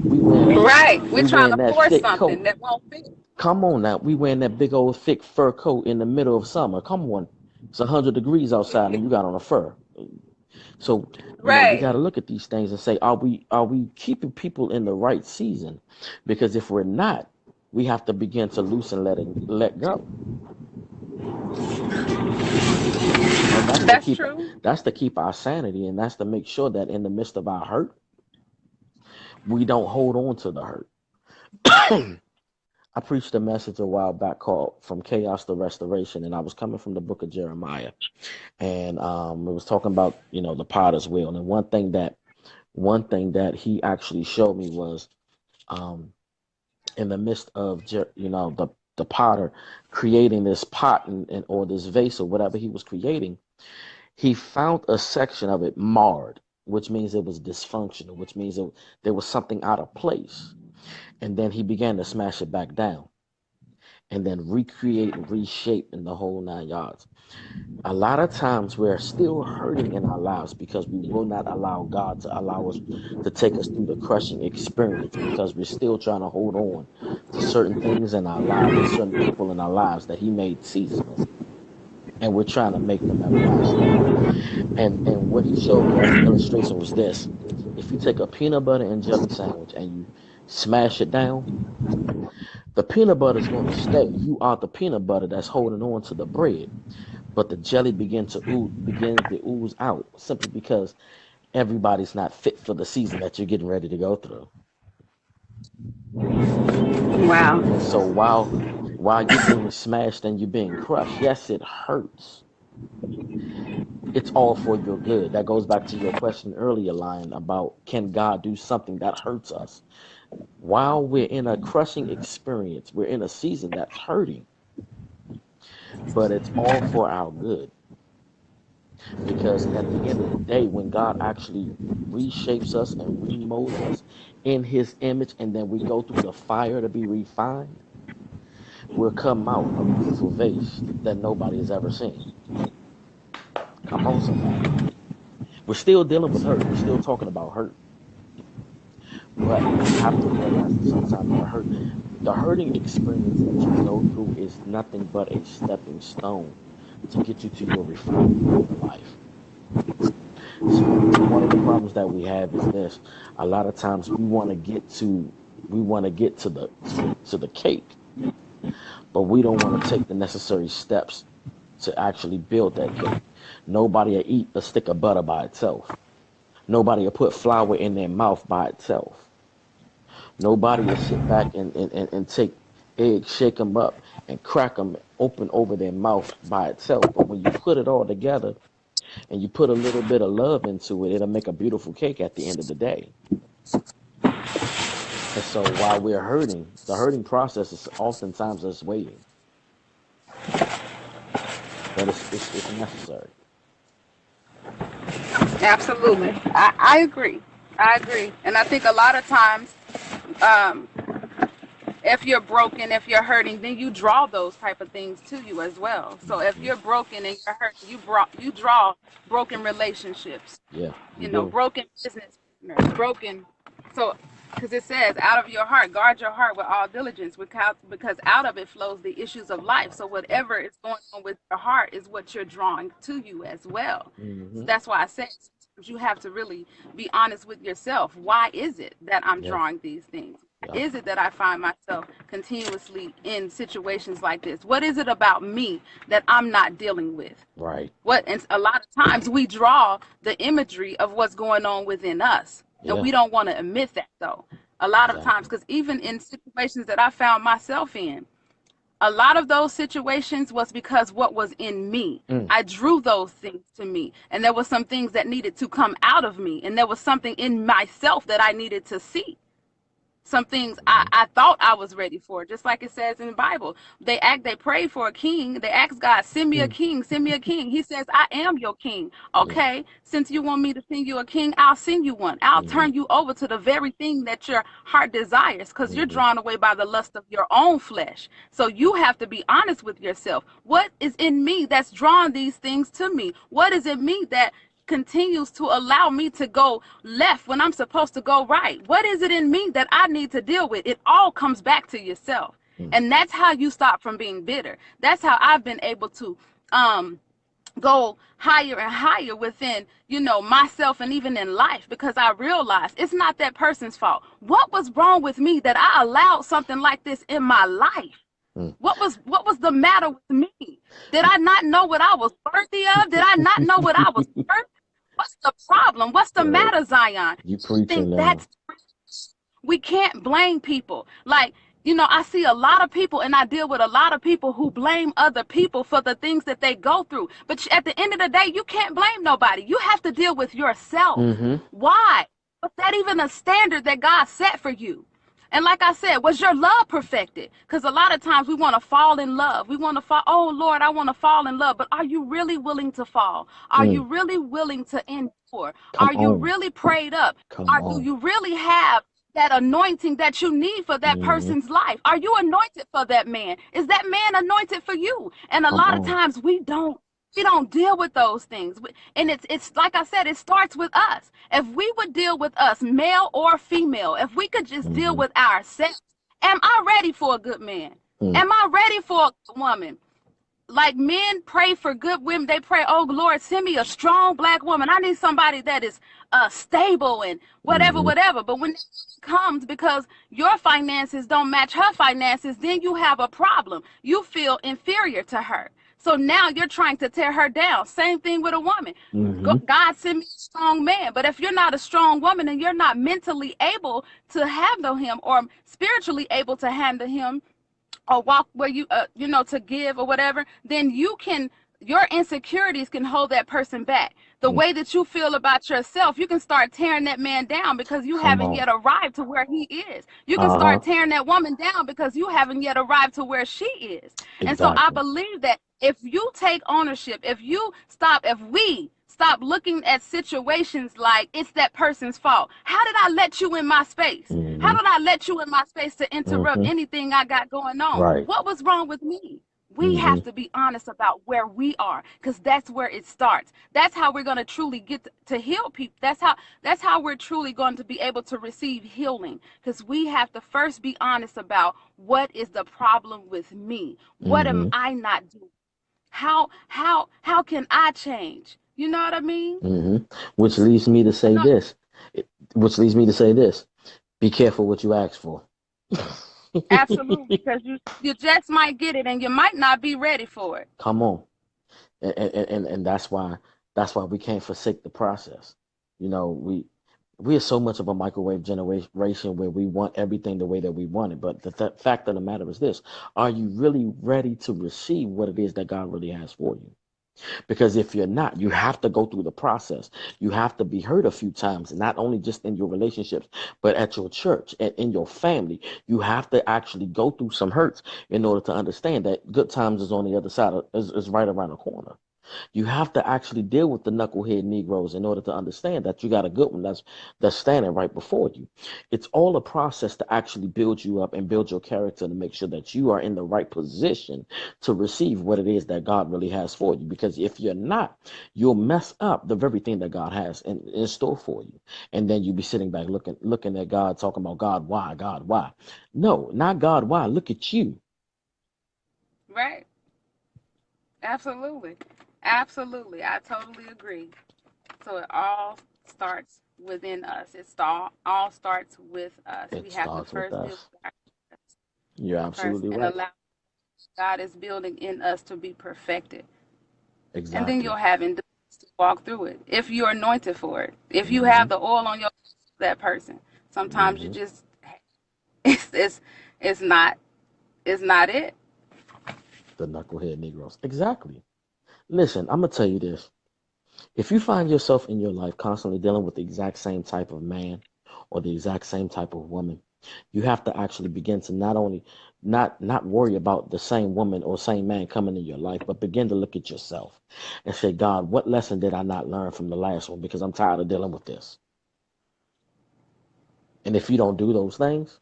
We wearing Right. We're we trying wearing to that force thick something coat. that won't fit. Come on now, we wearing that big old thick fur coat in the middle of summer. Come on, it's 100 degrees outside, and you got on a fur. So, we Right. got to look at these things and say, are we keeping people in the right season? Because if we're not, we have to begin to loosen, let go, and That's true. that's to keep our sanity, and that's to make sure that in the midst of our hurt, we don't hold on to the hurt. I preached a message a while back called "From Chaos to Restoration," and I was coming from the book of Jeremiah, and it was talking about the potter's wheel, and one thing that he actually showed me was um, in the midst of the potter creating this pot or this vase or whatever he was creating, he found a section of it marred, which means it was dysfunctional, which means there was something out of place, and then he began to smash it back down and then recreate and reshape in the whole 9 yards. A lot of times we're still hurting in our lives because we will not allow God to allow us to take us through the crushing experience, because we're still trying to hold on to certain things in our lives and certain people in our lives that he made seasonal, and we're trying to make them everlasting. And what he showed me as an illustration was this: if you take a peanut butter and jelly sandwich and you smash it down, the peanut butter is going to stay. You are the peanut butter that's holding on to the bread, but the jelly begins to ooze out simply because everybody's not fit for the season that you're getting ready to go through. And Wow. so while you're being smashed and you're being crushed, yes, it hurts. It's all for your good. That goes back to your question earlier, Lion, about can God do something that hurts us? While we're in a crushing experience, we're in a season that's hurting, but it's all for our good. Because at the end of the day, when God actually reshapes us and remolds us in his image, and then we go through the fire to be refined, we'll come out a beautiful vase that nobody has ever seen. Come on, somebody. We're still dealing with hurt. We're still talking about hurt. But we have to realize that sometimes the hurting experience that you go through is nothing but a stepping stone to get you to your refinement in your life. See, one of the problems that we have is this: a lot of times we want to get to the cake, but we don't want to take the necessary steps to actually build that cake. Nobody will eat a stick of butter by itself. Nobody will put flour in their mouth by itself. Nobody will sit back and take eggs, shake them up, and crack them open over their mouth by itself. But when you put it all together and you put a little bit of love into it, it'll make a beautiful cake at the end of the day. And so while we're hurting, the hurting process is oftentimes us waiting, but it's necessary. Absolutely. I agree. I agree. And I think a lot of times, um, if you're broken, if you're hurting, then you draw those type of things to you as well. So if Hmm. you're broken and you're hurting, you draw broken relationships, Yeah, you you know, do. broken business partners, broken. So, because it says, out of your heart, guard your heart with all diligence, because out of it flows the issues of life. So, whatever is going on with your heart is what you're drawing to you as well. So Hmm. that's why I said sometimes you have to really be honest with yourself. Why is it that I'm Yeah, drawing these things? yeah, Is it that I find myself continuously in situations like this? What is it about me that I'm not dealing with? right. What, and a lot of times we draw the imagery of what's going on within us, and Yeah, we don't want to admit that though. A lot of times, exactly. because even in situations that I found myself in, a lot of those situations was because what was in me. Mm, I drew those things to me, and there were some things that needed to come out of me, and there was something in myself that I needed to see. Some things hmm. I thought I was ready for, just like it says in the Bible. They prayed for a king. They asked God, send me a Mm, king, send me a king. He says, I am your king. yeah. Okay, since you want me to send you a king, I'll send you one. I'll Hmm. turn you over to the very thing that your heart desires, because you're Hmm. drawn away by the lust of your own flesh. So you have to be honest with yourself. What is in me that's drawing these things to me? What is in me that continues to allow me to go left when I'm supposed to go right? What is it in me that I need to deal with? It all comes back to yourself. Mm, And that's how you stop from being bitter. That's how I've been able to um go higher and higher within, myself, and even in life, because I realized it's not that person's fault. What was wrong with me that I allowed something like this in my life? mm. What was the matter with me? Did I not know what I was worthy of? Did I not know what I was worth? What's the problem? What's the Right. matter, Zion? You I preaching think now. that's, we can't blame people. Like, I see a lot of people, and I deal with a lot of people who blame other people for the things that they go through. But at the end of the day, you can't blame nobody. You have to deal with yourself. Hmm. Why? Was that even a standard that God set for you? And like I said, was your love perfected? Because a lot of times we want to fall in love. We want to fall, oh Lord, I want to fall in love. But are you really willing to fall? Are Mm. you really willing to endure? Come Are you on. really prayed up? Come Do on. you really have that anointing that you need for that Hmm. person's life? Are you anointed for that man? Is that man anointed for you? And a Come lot of on. times we don't deal with those things. And it's like I said, it starts with us. If we would deal with us, male or female, if we could just deal Hmm. with ourselves. Am I ready for a good man? Mm. Am I ready for a good woman? Like, men pray for good women. They pray, oh Lord, send me a strong black woman. I need somebody that is stable and whatever, Hmm. whatever. But when it comes, because your finances don't match her finances, then you have a problem. You feel inferior to her. So now you're trying to tear her down. Same thing with a woman. Hmm. God sent me a strong man. But if you're not a strong woman and you're not mentally able to handle him, or spiritually able to handle him, or walk where to give or whatever, then you can your insecurities can hold that person back. The Mm, way that you feel about yourself, you can start tearing that man down because you come haven't on. yet arrived to where he is. You can Uh-huh. start tearing that woman down because you haven't yet arrived to where she is. And so I Exactly. believe that if you take ownership, if we stop looking at situations like it's that person's fault. How did I let you in my space? How Mm-hmm. did I let you in my space to interrupt Mm-hmm. anything I got going on? Right. What was wrong with me? We Mm-hmm. have to be honest about where we are because that's where it starts. That's how we're going to truly get to heal people. That's how we're truly going to be able to receive healing because we have to first be honest about what is the problem with me? What am Mm-hmm. I not doing? How can I change? You know what I mean? Mm-hmm. Which leads me to say No, this. Which leads me to say this. Be careful what you ask for. absolutely, because you just might get it and you might not be ready for it. Come on. And that's why we can't forsake the process. We are so much of a microwave generation where we want everything the way that we want it. But the fact of the matter is this: are you really ready to receive what it is that God really has for you? Because if you're not, you have to go through the process. You have to be hurt a few times, not only just in your relationships, but at your church and in your family. You have to actually go through some hurts in order to understand that good times is on the other side is right around the corner. You have to actually deal with the knucklehead Negroes in order to understand that you got a good one that's standing right before you. It's all a process to actually build you up and build your character to make sure that you are in the right position to receive what it is that God really has for you. Because if you're not, you'll mess up the very thing that God has in store for you. And then you'll be sitting back looking at God, talking about God, why, God, why? No, not God, why? Look at you. Right? Absolutely. Absolutely. I totally agree. So it all starts within us. All starts with us. It We have to starts with first deal us. with ourselves You're first absolutely and right. allow God is building in us to be perfected. And then Exactly. you'll have endurance to walk through it. If you're anointed for it. If you Hmm. have the oil on your that person. Sometimes you Hmm. just it's it's it's not it's not it. The knucklehead Negroes. Exactly. Listen, I'm gonna tell you this. If you find yourself in your life constantly dealing with the exact same type of man or the exact same type of woman, you have to actually begin to not only not worry about the same woman or same man coming in your life, but begin to look at yourself and say, God, what lesson did I not learn from the last one? Because I'm tired of dealing with this. And if you don't do those things,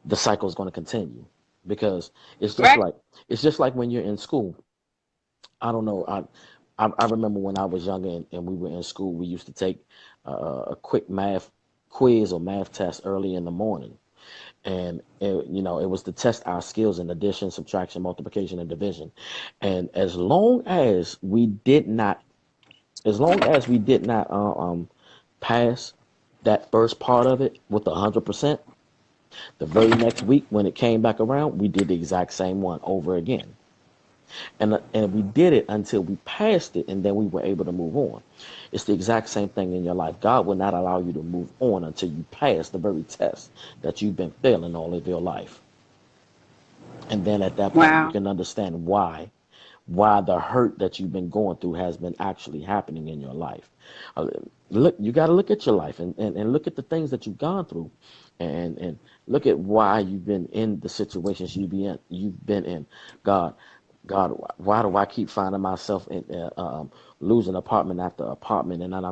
the cycle is going to continue. Because it's just Right? like it's just like when you're in school. I don't know. I remember when I was younger and we were in school, we used to take a quick math quiz or math test early in the morning, and it was to test our skills in addition, subtraction, multiplication, and division. And as long as we did not pass that first part of it with 100%, the very next week when it came back around, we did the exact same one over again. And we did it until we passed it, and then we were able to move on. It's the exact same thing in your life. God will not allow you to move on until you pass the very test that you've been failing all of your life. And then at that point, you Wow. can understand why the hurt that you've been going through has been actually happening in your life. Uh, Look, you got to look at your life and look at the things that you've gone through, and look at why you've been in the situations you've been in. God, God, why do I keep finding myself in losing apartment after apartment, and then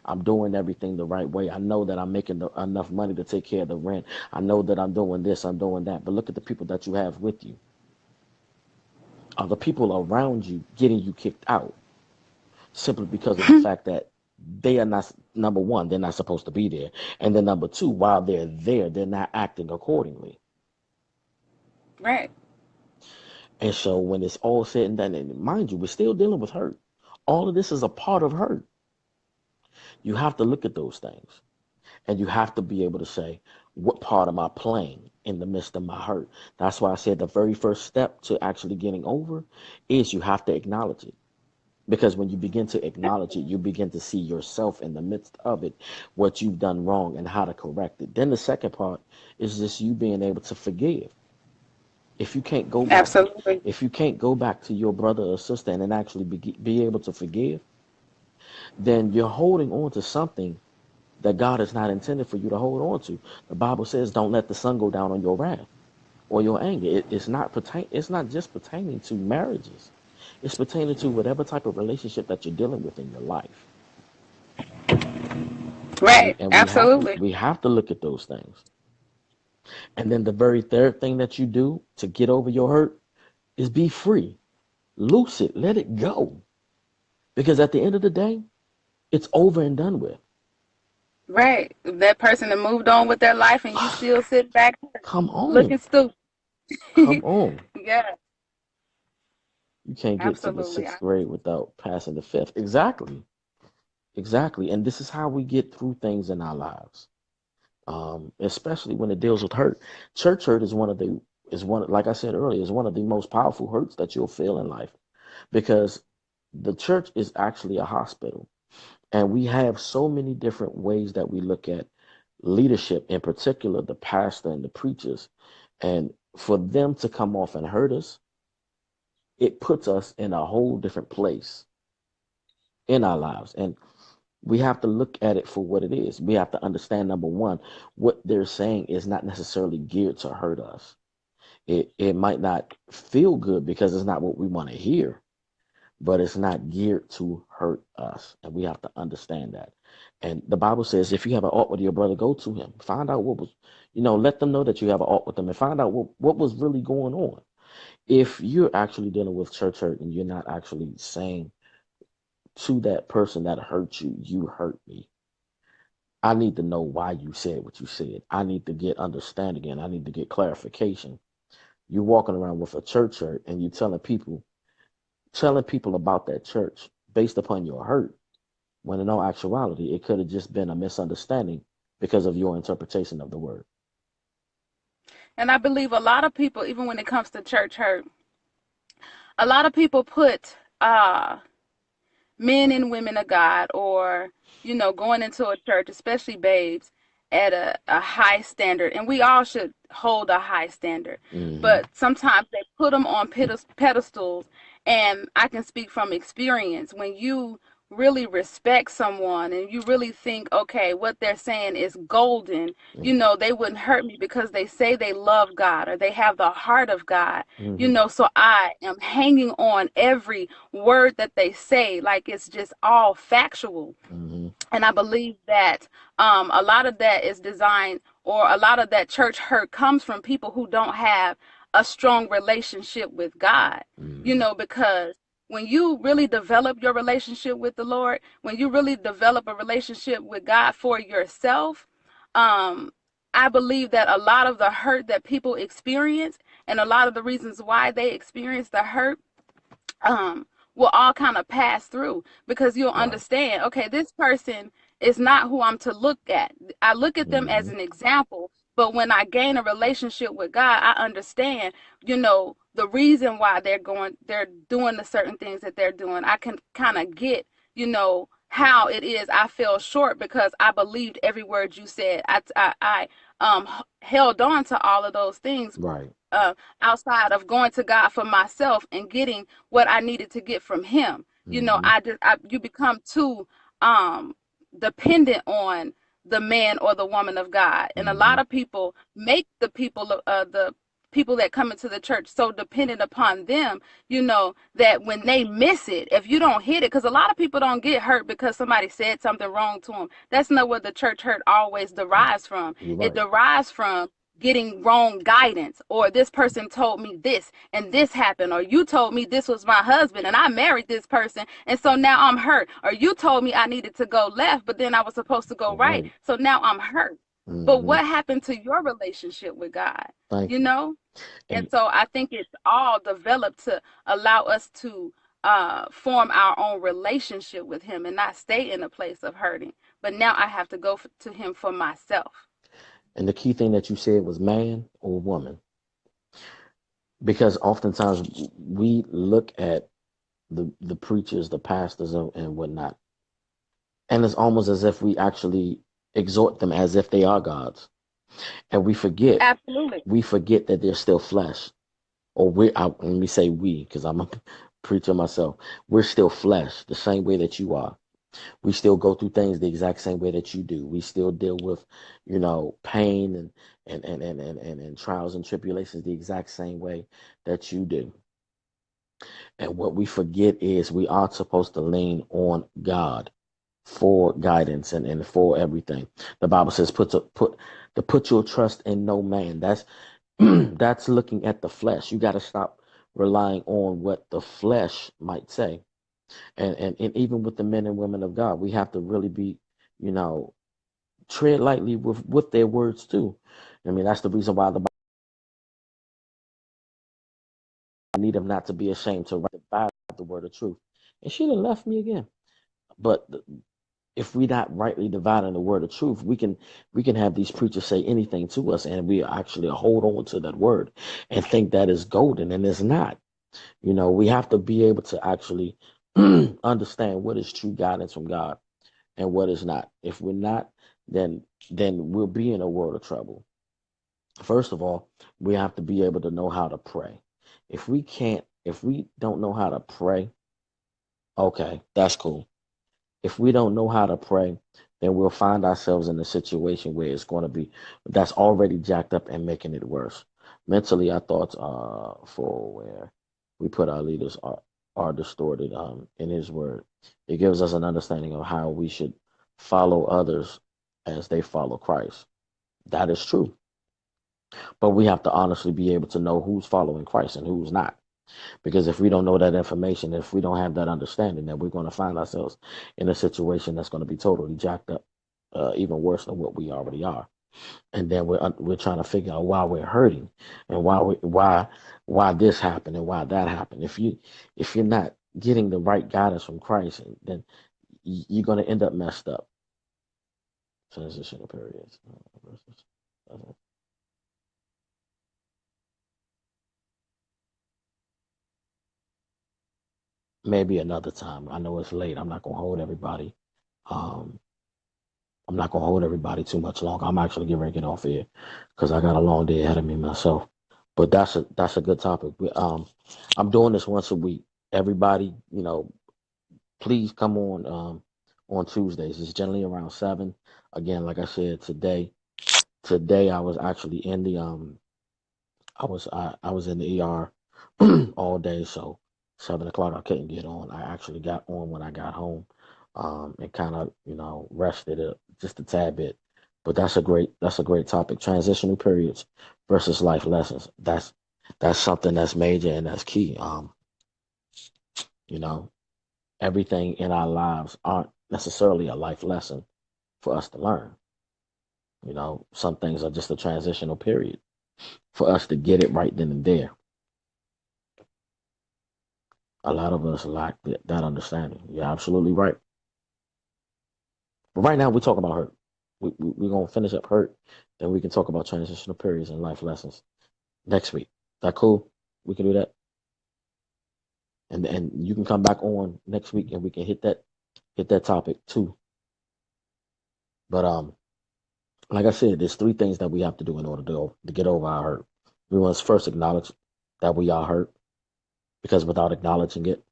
I'm doing everything the right way. I know that I'm making enough money to take care of the rent. I know that I'm doing this, I'm doing that. But look at the people that you have with you. Are the people around you getting you kicked out simply because of the fact that they are not, number one, they're not supposed to be there, and then number two, while they're there, they're not acting accordingly. Right. And so when it's all said and done, and mind you, we're still dealing with hurt. All of this is a part of hurt. You have to look at those things, and you have to be able to say, what part am I playing in the midst of my hurt? That's why I said the very first step to actually getting over is you have to acknowledge it. Because when you begin to acknowledge it, you begin to see yourself in the midst of it, what you've done wrong and how to correct it. Then the second part is just you being able to forgive. If you can't go back, Absolutely. if you can't go back to your brother or sister and then actually be able to forgive, then you're holding on to something that God has not intended for you to hold on to. The Bible says, "Don't let the sun go down on your wrath or your anger." It's not just pertaining to marriages. It's pertaining to whatever type of relationship that you're dealing with in your life. And Right. and Absolutely. we have to look at those things. And then the very third thing that you do to get over your hurt is be free. Loose it, let it go. Because at the end of the day, it's over and done with. Right. That person that moved on with their life and you still sit back Come looking on. stupid. Come on. Yeah, You can't get to the absolutely. sixth grade without passing the fifth. Exactly. Exactly. And this is how we get through things in our lives. Especially when it deals with hurt. Church hurt is one, like I said earlier, is one of the most powerful hurts that you'll feel in life, because the church is actually a hospital. And we have so many different ways that we look at leadership, in particular the pastor and the preachers. And for them to come off and hurt us, it puts us in a whole different place in our lives. And we have to look at it for what it is. We have to understand, number one, what they're saying is not necessarily geared to hurt us. It might not feel good because it's not what we want to hear, but it's not geared to hurt us. And we have to understand that. And the Bible says, if you have an ought with your brother, go to him. Find out what was, let them know that you have an ought with them, and find out what was really going on. If you're actually dealing with church hurt and you're not actually saying to that person that hurt you, you hurt me. I need to know why you said what you said. I need to get understanding and I need to get clarification. You're walking around with a church hurt and you're telling people about that church based upon your hurt, when in all actuality it could have just been a misunderstanding because of your interpretation of the word. And I believe a lot of people, even when it comes to church hurt, a lot of people put men and women of God, or going into a church, especially babes, at a high standard, and we all should hold a high standard, Hmm. but sometimes they put them on pedestals. And I can speak from experience, when you really respect someone and you really think, okay, what they're saying is golden, they wouldn't hurt me because they say they love God or they have the heart of God, Hmm. so I am hanging on every word that they say like it's just all factual. Hmm. And I believe that a lot of that is designed, or a lot of that church hurt comes from people who don't have a strong relationship with God, Hmm. because when you really develop your relationship with the Lord, when you really develop a relationship with God for yourself, um, I believe that a lot of the hurt that people experience, and a lot of the reasons why they experience the hurt, um will all kind of pass through, because you'll Right. understand, okay, this person is not who I'm to look at. I look at them as Hmm. an example, but when I gain a relationship with God, I understand, the reason why they're doing the certain things that they're doing. I can kind of get, how it is I fell short because I believed every word you said. I held on to all of those things, Right. uh, outside of going to God for myself and getting what I needed to get from Him. Hmm. You become too um, dependent on the man or the woman of God, and a lot Hmm. of people make the people that come into the church so dependent upon them, that when they miss it, if you don't hit it, because a lot of people don't get hurt because somebody said something wrong to them. That's not where the church hurt always derives from. You're It right. derives from getting wrong guidance, or this person told me this and this happened, or you told me this was my husband and I married this person and so now I'm hurt, or you told me I needed to go left but then I was supposed to go You're right, right. so now I'm hurt. But Hmm. what happened to your relationship with God? Thank you you. know and And so I think it's all developed to allow us to form our own relationship with Him and not stay in a place of hurting, but now I have to go to Him for myself. and the key thing that you said was man or woman, because oftentimes we look at the preachers, the pastors, and whatnot, and it's almost as if we actually exhort them as if they are gods, and Absolutely. we forget that they're still flesh. or let me say we, because I'm a preacher myself. We're still flesh, the same way that you are. We still go through things the exact same way that you do. We still deal with, pain and trials and tribulations the exact same way that you do. And what we forget is we are supposed to lean on God for guidance and for everything. The Bible says put your trust in no man. That's that's looking at the flesh. You got to stop relying on what the flesh might say. And even with the men and women of God, we have to really be, you know, tread lightly with their words too. I mean, that's the reason why the Bible need them not to be ashamed to divide the word of truth. And she done left me again. But if we not rightly dividing the word of truth, we can have these preachers say anything to us, and we actually hold on to that word and think that is golden, and it's not. We have to be able to actually understand what is true guidance from God and what is not. If we're not, then we'll be in a world of trouble. First of all, we have to be able to know how to pray. If we don't know how to pray, okay, that's cool. If we don't know how to pray, then we'll find ourselves in a situation where it's going to be that's already jacked up and making it worse. Mentally, our thoughts are for where we put our leaders are distorted in His Word. It gives us an understanding of how we should follow others as they follow Christ. That is true, but we have to honestly be able to know who's following Christ and who's not. Because if we don't know that information, if we don't have that understanding, then we're going to find ourselves in a situation that's going to be totally jacked up, even worse than what we already are. And then we're trying to figure out why we're hurting and why this happened and why that happened. If you're not getting the right guidance from Christ, then you're going to end up messed up. Transitional periods. Maybe another time. I know it's late. Um, I'm not gonna hold everybody too much longer. I'm actually getting ready to get off here because I got a long day ahead of me myself. But that's a good topic. I'm doing this once a week. Everybody, please come on Tuesdays. It's generally around 7. Again, like I said, today I was actually in the I was in the ER all day, so 7 o'clock I couldn't get on. I actually got on when I got home, and kind of rested just a tad bit. But that's a great topic. Transitional periods versus life lessons. That's something that's major and that's key. You know, everything in our lives aren't necessarily a life lesson for us to learn. Some things are just a transitional period for us to get it right then and there. A lot of us lack that understanding. You're absolutely right. But right now, we're talking about hurt. We're going to finish up hurt. Then we can talk about transitional periods and life lessons next week. That cool? We can do that. And you can come back on next week and we can hit that topic too. But like I said, there's 3 things that we have to do in order to get over our hurt. We must first acknowledge that we are hurt, because without acknowledging it,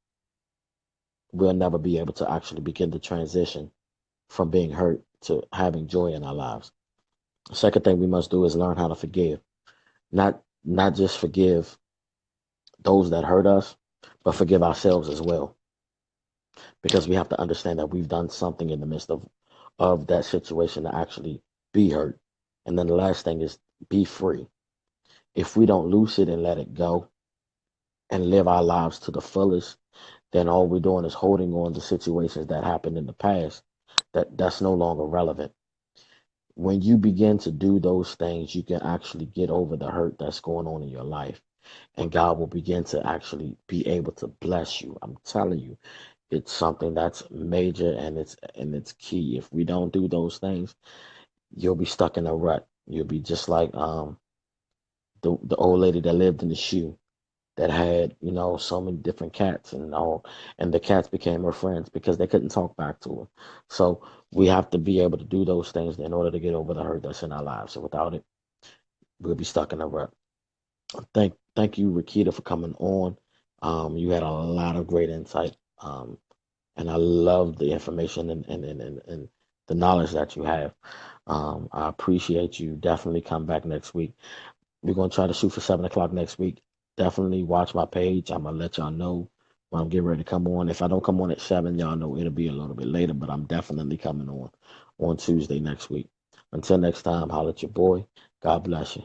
we'll never be able to actually begin to transition from being hurt to having joy in our lives. The second thing we must do is learn how to forgive. Not just forgive those that hurt us, but forgive ourselves as well. Because we have to understand that we've done something in the midst of that situation to actually be hurt. And then the last thing is be free. If we don't loose it and let it go and live our lives to the fullest, then all we're doing is holding on to situations that happened in the past that's no longer relevant. When you begin to do those things, you can actually get over the hurt that's going on in your life. And God will begin to actually be able to bless you. I'm telling you, it's something that's major and it's key. If we don't do those things, you'll be stuck in a rut. You'll be just like the old lady that lived in the shoe that had, so many different cats and all, and the cats became her friends because they couldn't talk back to her. So we have to be able to do those things in order to get over the hurt that's in our lives. So without it, we'll be stuck in a rut. Thank you, Rakita, for coming on. You had a lot of great insight. And I love the information and the knowledge that you have. I appreciate you. Definitely come back next week. We're gonna try to shoot for 7 o'clock next week. Definitely watch my page. I'm gonna let y'all know when I'm getting ready to come on. If I don't come on at 7, y'all know it'll be a little bit later, but I'm definitely coming on Tuesday next week. Until next time, holla at your boy. God bless you.